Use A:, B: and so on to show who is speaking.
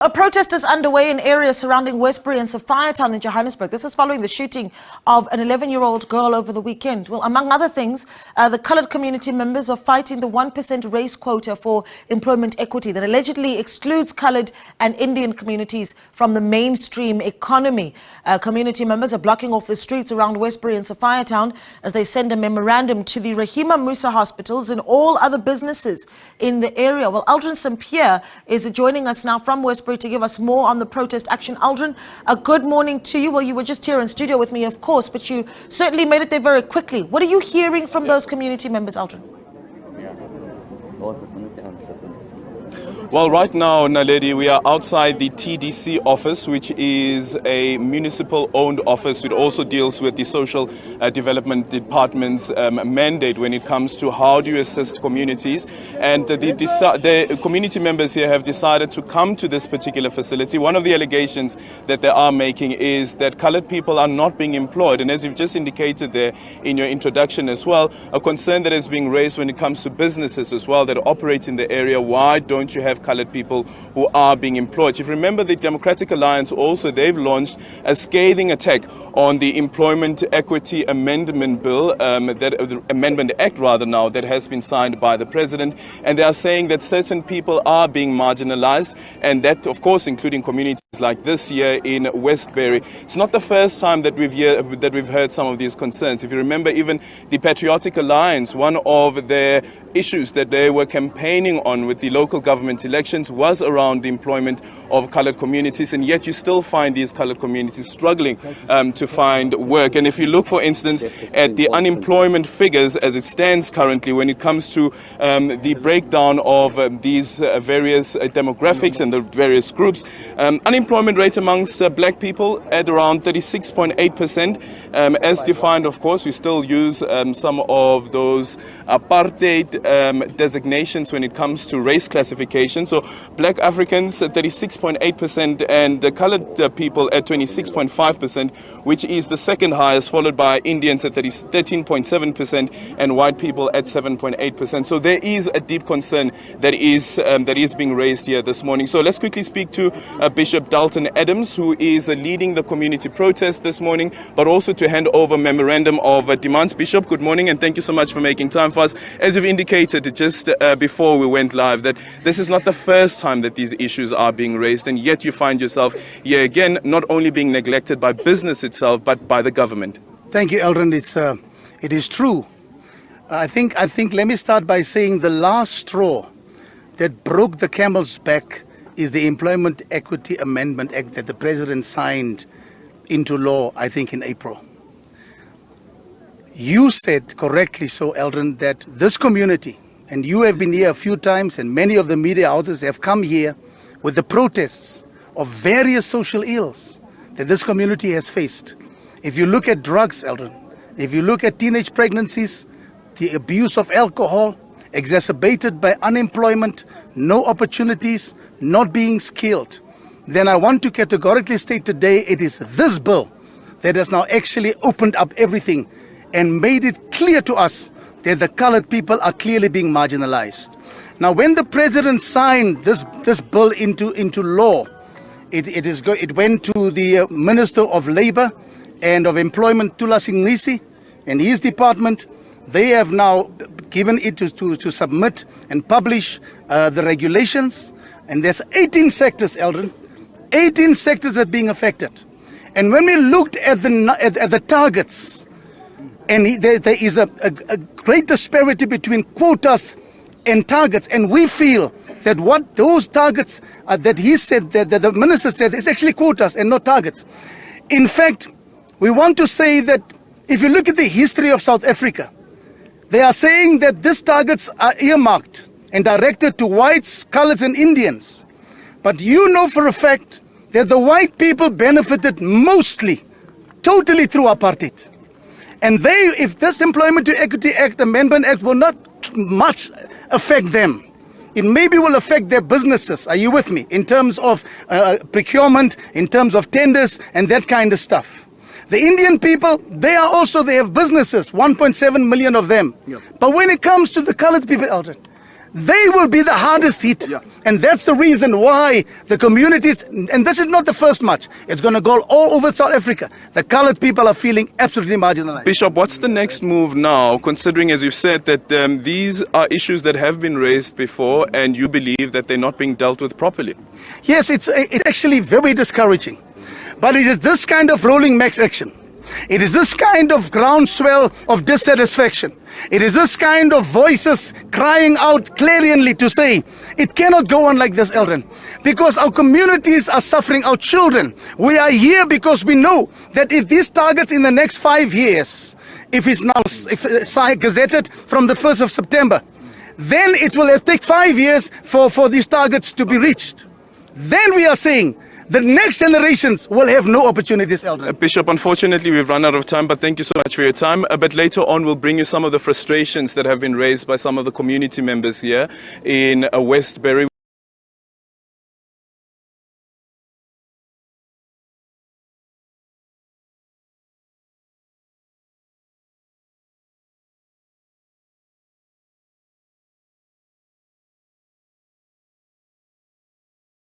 A: A protest is underway in areas surrounding Westbury and Sampear town in Johannesburg. This is following the shooting of an 11-year-old girl over the weekend. Well, among other things, the coloured community members are fighting the 1% race quota for employment equity that allegedly excludes coloured and Indian communities from the mainstream economy. Community members are blocking off the streets around Westbury and Sampear town as they send a memorandum to the Rahima Musa hospitals and all other businesses in the area. Well, Aldrin Sampear is joining us now from Westbury to give us more on the protest action. Aldrin, good morning to you. Well, you were just here in studio with me, of course, but you certainly made it there very quickly. What are you hearing from those community members, Aldrin?
B: Well, right now, Naledi, we are outside the TDC office, which is a municipal-owned office. It also deals with the Social Development Department's mandate when it comes to how do you assist communities. And the community members here have decided to come to this particular facility. One of the allegations that they are making is that coloured people are not being employed. And as you've just indicated there in your introduction as well, a concern that is being raised when it comes to businesses as well that operate in the area. Why don't you have coloured people who are being employed? If you remember, the Democratic Alliance also, they've launched a scathing attack on the Employment Equity Amendment Bill, Amendment Act rather now, that has been signed by the President. And they are saying that certain people are being marginalized, and that, of course, including communities like this here in Westbury. It's not the first time that we've heard some of these concerns. If you remember, even the Patriotic Alliance, one of their issues that they were campaigning on with the local government elections was around the employment of coloured communities, and yet you still find these coloured communities struggling to find work. And if you look, for instance, at the unemployment figures as it stands currently, when it comes to the breakdown of these various demographics and the various groups, unemployment rate amongst black people at around 36.8%. As defined, of course, we still use some of those apartheid designations when it comes to race classification. So black Africans at 36.8% and the coloured people at 26.5%, which is the second highest, followed by Indians at 13.7% and white people at 7.8%. So there is a deep concern that is being raised here this morning. So let's quickly speak to Bishop Dalton Adams, who is leading the community protest this morning, but also to hand over memorandum of demands. Bishop, good morning, and thank you so much for making time for us. As you've indicated just before we went live, that this is not the first time that these issues are being raised, and yet you find yourself here again not only being neglected by business itself, but by the government.
C: Thank you, Aldrin. It is true. I think let me start by saying the last straw that broke the camel's back is the Employment Equity Amendment Act that the President signed into law, I think, in April. You said correctly so, Aldrin, that this community, and you have been here a few times, and many of the media houses have come here with the protests of various social ills that this community has faced. If you look at drugs, Aldrin, if you look at teenage pregnancies, the abuse of alcohol, exacerbated by unemployment, no opportunities, not being skilled, then I want to categorically state today it is this bill that has now actually opened up everything and made it clear to us that the coloured people are clearly being marginalized. Now, when the President signed this bill into law, it went to the Minister of Labour and of Employment, Tula Singnisi, and his department. They have now given it to submit and publish the regulations. And there's 18 sectors, Aldrin, 18 sectors that are being affected. And when we looked at the targets, and there is a great disparity between quotas and targets, and we feel that what those targets that he said, that the minister said, is actually quotas and not targets. In fact, we want to say that if you look at the history of South Africa, they are saying that these targets are earmarked and directed to whites, colours and Indians. But you know for a fact that the white people benefited mostly, totally through apartheid. And if this Employment Equity Act, Amendment Act, will not much affect them, it maybe will affect their businesses, are you with me, in terms of procurement, in terms of tenders and that kind of stuff. The Indian people, they have businesses, 1.7 million of them. Yep. But when it comes to the coloured people, Aldrin, they will be the hardest hit.
B: Yeah.
C: And that's the reason why the communities, and this is not the first march, it's going to go all over South Africa. The colored people are feeling absolutely marginalized.
B: Bishop, what's the next move now, considering, as you've said, that these are issues that have been raised before and you believe that they're not being dealt with properly?
C: Yes, it's actually very discouraging. But it is this kind of rolling max action. It is this kind of groundswell of dissatisfaction. It is this kind of voices crying out clarion to say, it cannot go on like this, Aldrin, because our communities are suffering, our children. We are here because we know that if these targets in the next 5 years, if it's gazetted from the 1st of September, then it will take 5 years for these targets to be reached. Then we are saying the next generations will have no opportunities, Aldrin.
B: Bishop, unfortunately, we've run out of time, but thank you so much for your time. A bit later on, we'll bring you some of the frustrations that have been raised by some of the community members here in Westbury.